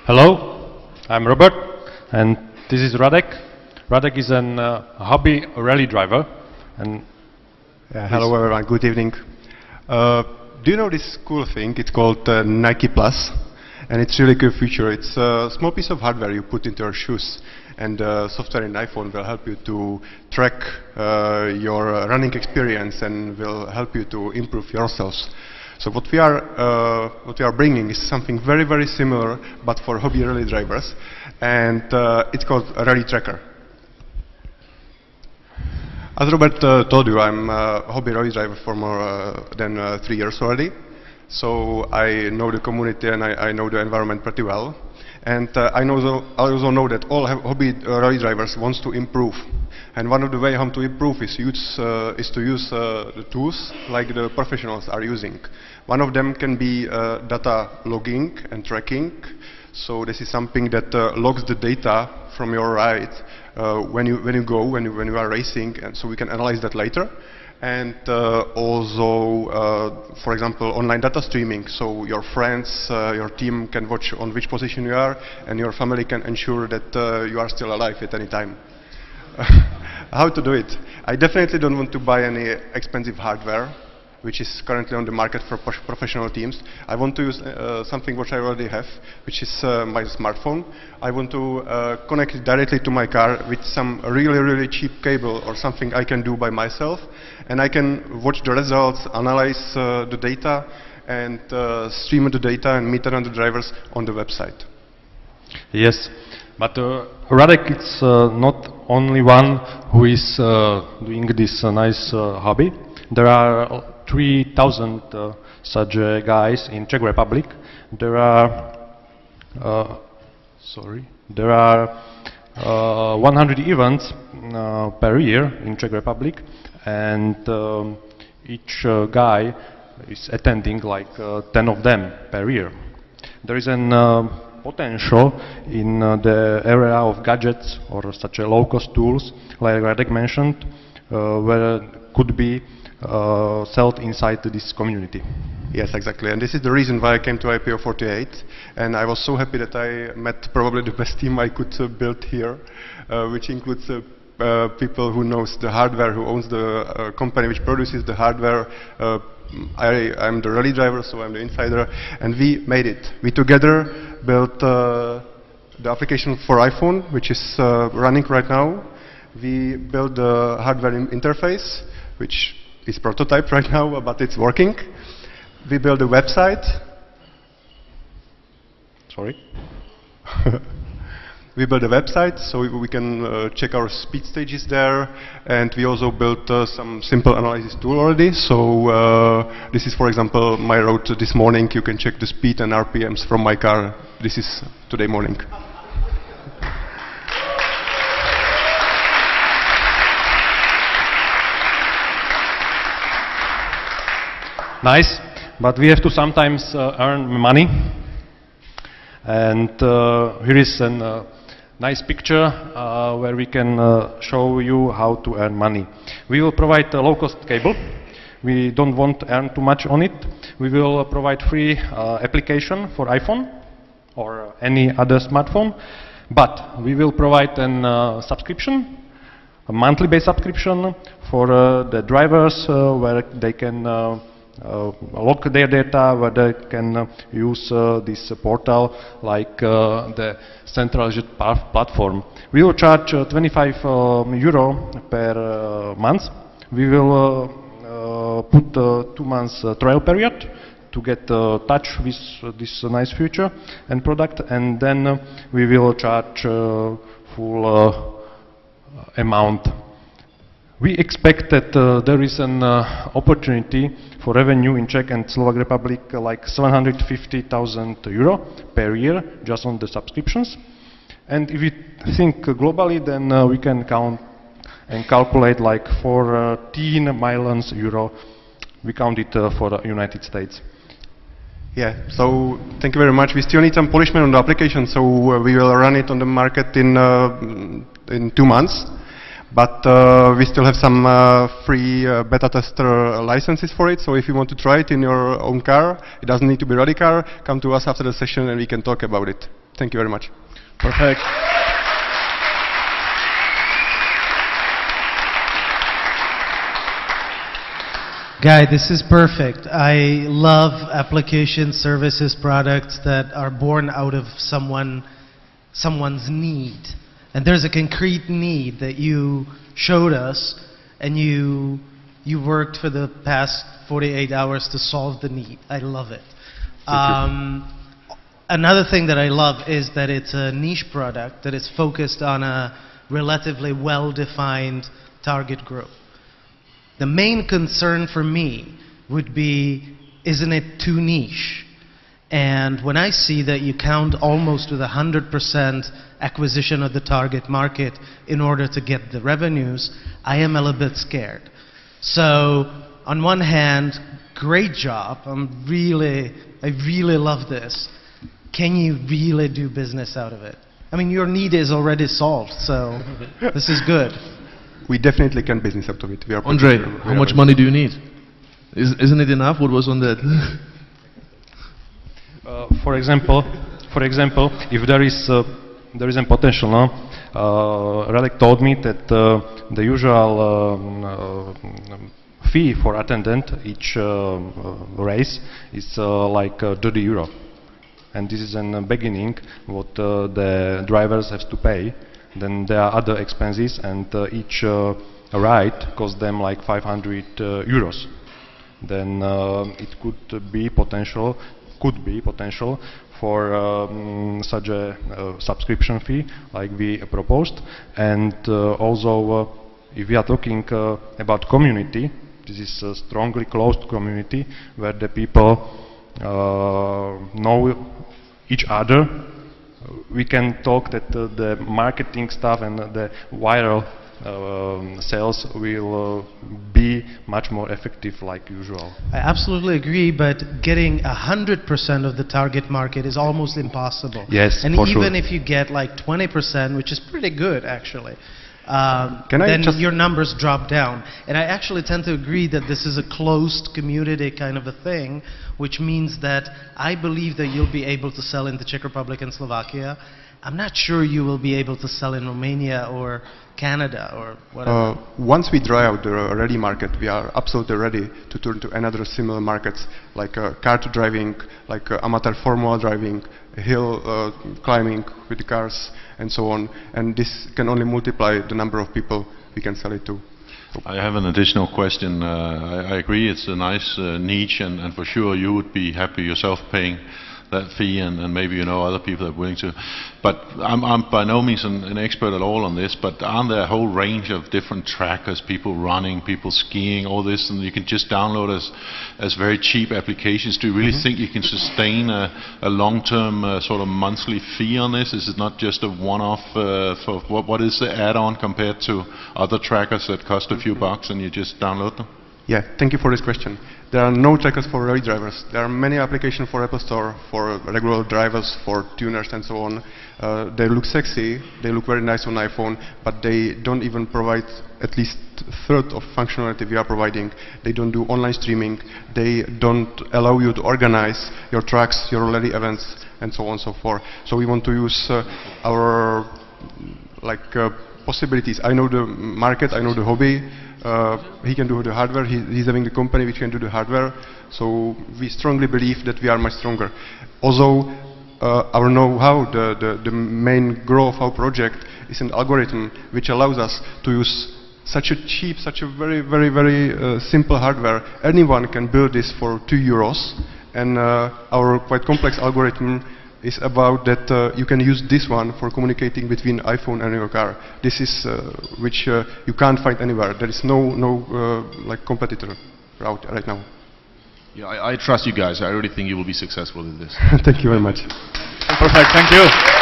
Hello, I'm Robert, and this is Radek. Radek is an hobby rally driver, and hello everyone, good evening. Do you know this cool thing? It's called Nike Plus, and it's really cool feature. It's a small piece of hardware you put into your shoes, and software in iPhone will help you to track your running experience and will help you to improve yourselves. So what we are bringing is something very, very similar, but for hobby rally drivers, and it's called Rally Tracker. As Robert told you, I'm a hobby rally driver for more than 3 years already. So I know the community and I know the environment pretty well. And I also know that all hobby rally drivers want to improve. And one of the ways how to improve is to use the tools like the professionals are using. One of them can be data logging and tracking. So this is something that logs the data from your ride when you are racing, and so we can analyze that later. And also, for example, online data streaming. So your friends, your team can watch on which position you are, and your family can ensure that you are still alive at any time. How to do it? I definitely don't want to buy any expensive hardware, which is currently on the market for professional teams. I want to use something which I already have, which is my smartphone. I want to connect it directly to my car with some really, really cheap cable or something I can do by myself. And I can watch the results, analyze the data, and stream the data and meet another drivers on the website. Yes, but Radek is not only one who is doing this nice hobby. There are 3,000 such guys in Czech Republic. There are 100 events per year in Czech Republic, and each guy is attending like 10 of them per year. There is an potential in the area of gadgets or such a low-cost tools, like Radek mentioned, where could be sold inside this community. Yes, exactly, and this is the reason why I came to IPO 48, and I was so happy that I met probably the best team I could build here, which includes people who knows the hardware, who owns the company which produces the hardware. I'm the rally driver, so I'm the insider, and we made it. We together built the application for iPhone, which is running right now. We built the hardware interface, which is prototype right now, but it's working. We built a website. Sorry. We built a website so we can check our speed stages there, and we also built some simple analysis tool already. So this is, for example, my road this morning. You can check the speed and RPMs from my car. This is today morning. Nice, but we have to sometimes earn money. And here is a nice picture where we can show you how to earn money. We will provide a low-cost cable. We don't want to earn too much on it. We will provide free application for iPhone or any other smartphone, but we will provide a subscription, a monthly-based subscription for the drivers where they can log their data, where they can use this portal like the centralized platform. We will charge 25 euro per month. We will put 2 months trial period to get touch with this nice feature and product, and then we will charge full amount. We expect that there is an opportunity for revenue in Czech and Slovak Republic like 750,000 euro per year just on the subscriptions. And if we think globally, then we can count and calculate like 14 million euro. We count it for the United States. Yeah, so thank you very much. We still need some polishment on the application, so we will run it on the market in 2 months. But we still have some free beta tester licenses for it, so if you want to try it in your own car, it doesn't need to be Rally car, come to us after the session and we can talk about it. Thank you very much. Perfect. Guy, this is perfect. I love application services products that are born out of someone's need. And there's a concrete need that you showed us, and you worked for the past 48 hours to solve the need. I love it. Another thing that I love is that it's a niche product that is focused on a relatively well-defined target group. The main concern for me would be, isn't it too niche? And when I see that you count almost with 100% acquisition of the target market in order to get the revenues, I am a little bit scared. So, on one hand, great job. I really love this. Can you really do business out of it? I mean, your need is already solved, so this is good. We definitely can business out of it. Andre, how much money do you need? Isn't it enough? What was on that? For example, if there is a potential, no? Relic told me that the usual fee for attendant each race is like €30, and this is in the beginning what the drivers have to pay. Then there are other expenses, and each ride costs them like €500. Then it could be potential for such a subscription fee like we proposed. And also, if we are talking about community, this is a strongly closed community where the people know each other. We can talk that the marketing stuff and the viral sales will be much more effective like usual. I absolutely agree, but getting 100% of the target market is almost impossible. Yes, and for even sure. if you get like 20%, which is pretty good actually, Can I then just your numbers drop down. And I actually tend to agree that this is a closed community kind of a thing, which means that I believe that you'll be able to sell in the Czech Republic and Slovakia. I'm not sure you will be able to sell in Romania or Canada or whatever. Once we dry out the rally market, we are absolutely ready to turn to another similar markets like kart driving, like amateur Formula driving, hill climbing with the cars, and so on. And this can only multiply the number of people we can sell it to. I have an additional question. I agree it's a nice niche, and for sure you would be happy yourself paying that fee, and maybe you know other people that are willing to. But I'm by no means an expert at all on this, but aren't there a whole range of different trackers, people running, people skiing, all this, and you can just download as very cheap applications? Do you really think you can sustain a long-term sort of monthly fee on this? Is it not just a one-off for what is the add-on compared to other trackers that cost a few bucks and you just download them? Yeah, thank you for this question. There are no trackers for rally drivers. There are many applications for Apple Store, for regular drivers, for tuners and so on. They look sexy, they look very nice on iPhone, but they don't even provide at least a third of functionality we are providing. They don't do online streaming, they don't allow you to organize your tracks, your rally events, and so on and so forth. So we want to use our possibilities. I know the market, I know the hobby. He can do the hardware, he's having the company which can do the hardware, so we strongly believe that we are much stronger. Also, our know-how, the main growth of our project is an algorithm which allows us to use such a cheap, such a very, very, very simple hardware. Anyone can build this for €2, and our quite complex algorithm is about that you can use this one for communicating between iPhone and your car. This is which you can't find anywhere. There is no like competitor out right now. Yeah, I trust you guys. I really think you will be successful in this. Thank you very much. Perfect. Thank you.